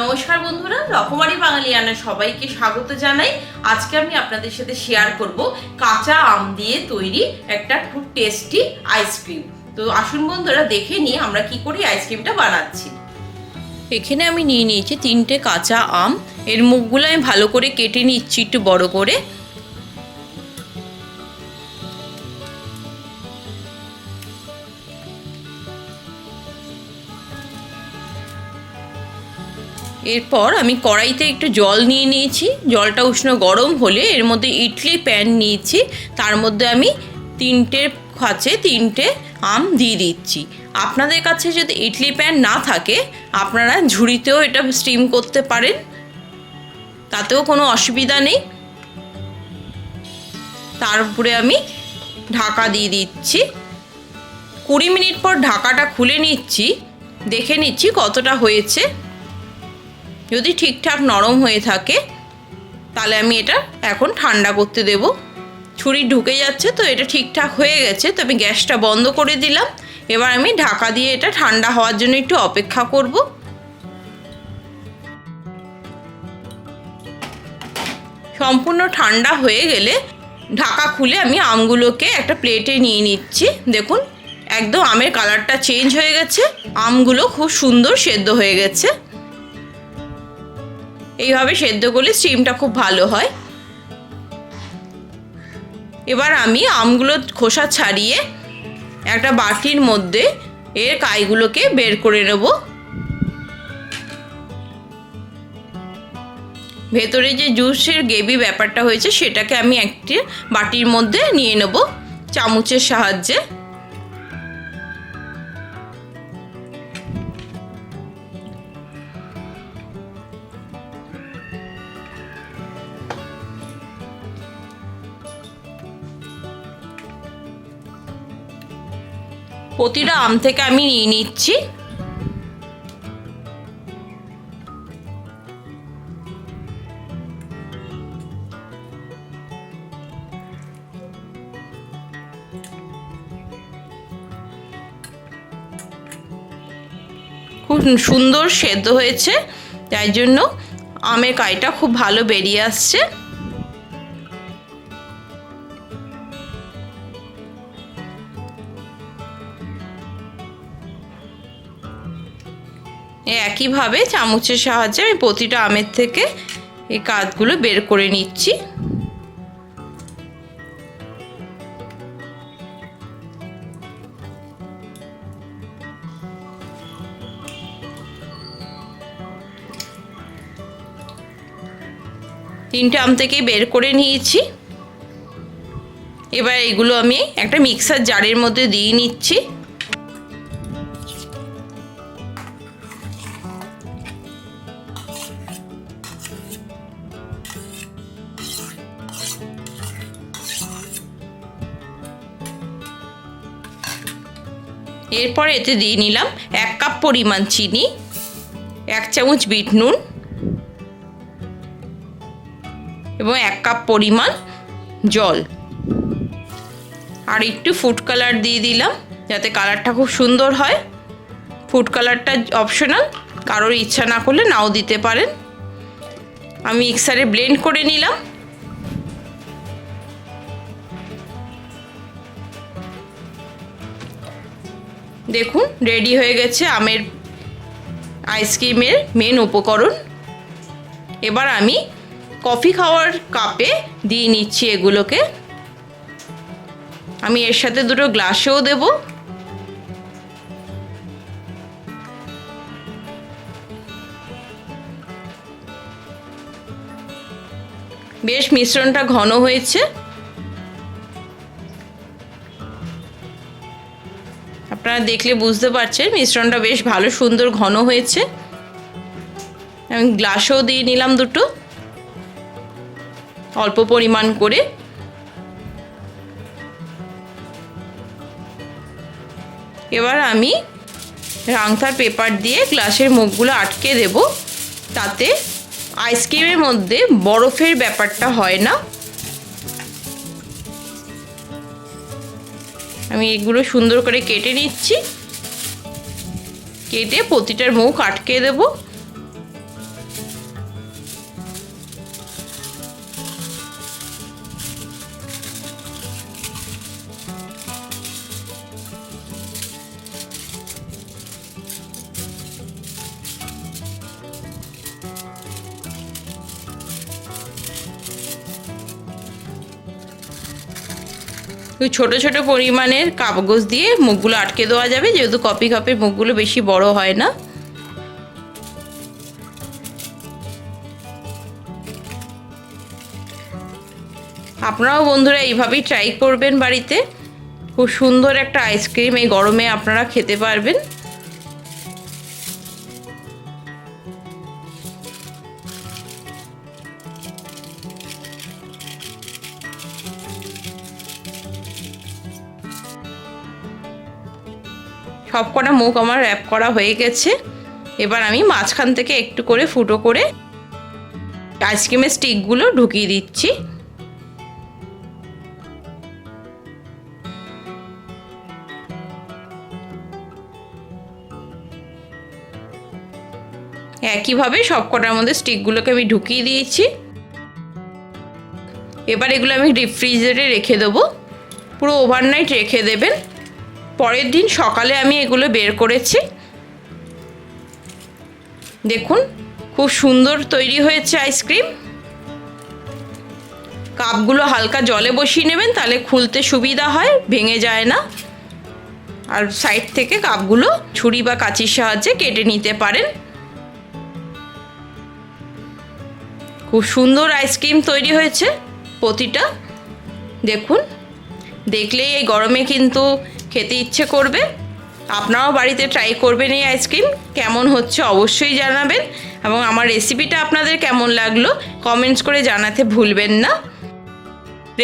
নমস্কার বন্ধুরা, রকমারি বাঙালিয়ানা সবাইকে স্বাগত জানাই। আজকে আমি আপনাদের সাথে শেয়ার করব কাঁচা আম দিয়ে তৈরি একটা খুব টেস্টি আইসক্রিম। তো আসুন বন্ধুরা, দেখে নিয়ে আমরা কি করে আইসক্রিমটা বানাচ্ছি। এখানে আমি নিয়ে নিয়েছি 3টে কাঁচা আম। এর মুখগুলো আমি ভালো করে কেটে নিচ্ছি একটু বড় করে। এরপর আমি কড়াইতে একটু জল নিয়ে নিয়েছি। জলটা উষ্ণ গরম হলে এর মধ্যে ইডলি প্যান নিয়েছি, তার মধ্যে আমি 3টে আম দিয়ে দিচ্ছি। আপনাদের কাছে যদি ইডলি প্যান না থাকে আপনারা ঝুড়িতেও এটা স্টিম করতে পারেন, তাতেও কোনো অসুবিধা নেই। তার উপরে আমি ঢাকা দিয়ে দিচ্ছি। 20 মিনিট পর ঢাকাটা খুলে নিচ্ছি, দেখে নিচ্ছি কতটা হয়েছে। যদি ঠিকঠাক নরম হয়ে থাকে তাহলে আমি এটা এখন ঠান্ডা করতে দেব। ছুরি ঢুকে যাচ্ছে, তো এটা ঠিকঠাক হয়ে গেছে। তো আমি গ্যাসটা বন্ধ করে দিলাম। এবার আমি ঢাকা দিয়ে এটা ঠান্ডা হওয়ার জন্য একটু অপেক্ষা করব। সম্পূর্ণ ঠান্ডা হয়ে গেলে ঢাকা খুলে আমি আমগুলোকে একটা প্লেটে নিয়ে নিচ্ছি। দেখুন, একদম আমের কালারটা চেঞ্জ হয়ে গেছে, আমগুলো খুব সুন্দর সেদ্ধ হয়ে গেছে। এইভাবে সেদ্ধ করলে স্টিমটা খুব ভালো হয়। এবার আমি আমগুলো খোসা ছাড়িয়ে একটা বাটির মধ্যে এর কাইগুলোকে বের করে নেব। ভেতরে যে জুসের গ্রেভি ব্যাপারটা হয়েছে সেটাকে আমি একটি বাটির মধ্যে নিয়ে নেব চামচের সাহায্যে। প্রতিটা আম থেকে আমি নিয়ে নিচ্ছি। খুব সুন্দর সেদ্ধ হয়েছে, তাই জন্য আমের কাইটা খুব ভালো বেরিয়ে আসছে। একইভাবে চামচের সাহায্যে আমি প্রতিটা আমের থেকে এই কাঠগুলো বের করে নিচ্ছি। তিনটে আম থেকে বের করে নিয়েছি। এবার এগুলো আমি একটা মিক্সার জারের মধ্যে দিয়ে নিচ্ছি। এরপর এতে দিয়ে নিলাম 1 কাপ পরিমাণ চিনি, 1 চামচ বিট নুন এবং 1 কাপ পরিমাণ জল, আর একটু ফুড কালার দিয়ে দিলাম যাতে কালারটা খুব সুন্দর হয়। ফুড কালারটা অপশনাল, কারোর ইচ্ছা না করলে নাও দিতে পারেন। আমি মিক্সারে ব্লেন্ড করে নিলাম। দেখুন, রেডি হয়ে গেছে আমের আইসক্রিমের মেন উপকরণ। এবার আমি কফি খাওয়ার কাপে দিয়ে নিচ্ছি এগুলোকে। আমি এর সাথে 2টো গ্লাসেও দেব। বেশ মিশ্রণটা ঘন হয়েছে। আপনারা দেখলে বুঝতে পারছেন মিশ্রণটা বেশ ভালো সুন্দর ঘন হয়েছে। আমি গ্লাসেও দিয়ে নিলাম 2টো, অল্প পরিমাণ করে। এবার আমি রাংতার পেপার দিয়ে গ্লাসের মুখগুলো আটকে দেব, তাতে আইসক্রিমের মধ্যে বরফের ব্যাপারটা হয় না। আমি এগুলো সুন্দর করে কেটে নিচ্ছি। কেটে প্রতিটার মুখ আটকে দেব। ছোট ছোট পরিমাণের কাগজ দিয়ে মুখগুলো আটকে দেওয়া যাবে, যেহেতু কফি কাপের মুখগুলো বেশি বড় হয় না। আপনারাও বন্ধুরা এইভাবেই ট্রাই করবেন বাড়িতে। খুব সুন্দর একটা আইসক্রিম এই গরমে আপনারা খেতে পারবেন। সবকটা মুখ আমার র্যাপ করা হয়ে গেছে। এবার আমি মাঝখান থেকে একটু করে ফুটো করে আইসক্রিমের স্টিকগুলো ঢুকিয়ে দিচ্ছি। একইভাবে সবকটার মধ্যে স্টিকগুলোকে আমি ঢুকিয়ে দিয়েছি। এবার এগুলো আমি ডিপ ফ্রিজারে রেখে দেবো, পুরো ওভারনাইট রেখে দেবেন। পরের দিন সকালে আমি এগুলো বের করেছি। দেখুন খুব সুন্দর তৈরি হয়েছে আইসক্রিম। কাপগুলো হালকা জলে বসিয়ে নেবেন, তাহলে খুলতে সুবিধা হয়, ভেঙে যায় না। আর সাইড থেকে কাপগুলো ছুরি বা কাঁচির সাহায্যে কেটে নিতে পারেন। খুব সুন্দর আইসক্রিম তৈরি হয়েছে প্রতিটা। দেখুন, দেখলেই এই গরমে কিন্তু খেতে ইচ্ছে করবে। আপনারাও বাড়িতে ট্রাই করবেন এই আইসক্রিম। কেমন হচ্ছে অবশ্যই জানাবেন, এবং আমার রেসিপিটা আপনাদের কেমন লাগলো কমেন্টস করে জানাতে ভুলবেন না।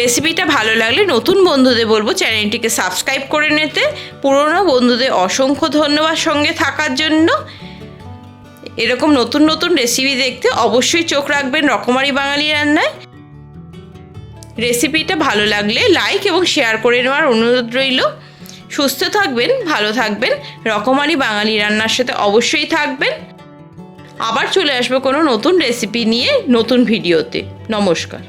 রেসিপিটা ভালো লাগলে নতুন বন্ধুদের বলবো চ্যানেলটিকে সাবস্ক্রাইব করে নিতে। পুরনো বন্ধুদের অসংখ্য ধন্যবাদ সঙ্গে থাকার জন্য। এরকম নতুন নতুন রেসিপি দেখতে অবশ্যই চোখ রাখবেন রকমারি বাঙালি রান্নায়। রেসিপিটা ভালো লাগলে লাইক এবং শেয়ার করে নেওয়ার অনুরোধ রইল। সুস্থ থাকবেন, ভালো থাকবেন, রকমারি বাঙালি রান্নার সাথে অবশ্যই থাকবেন। আবার চলে আসবো কোনো নতুন রেসিপি নিয়ে নতুন ভিডিওতে। নমস্কার।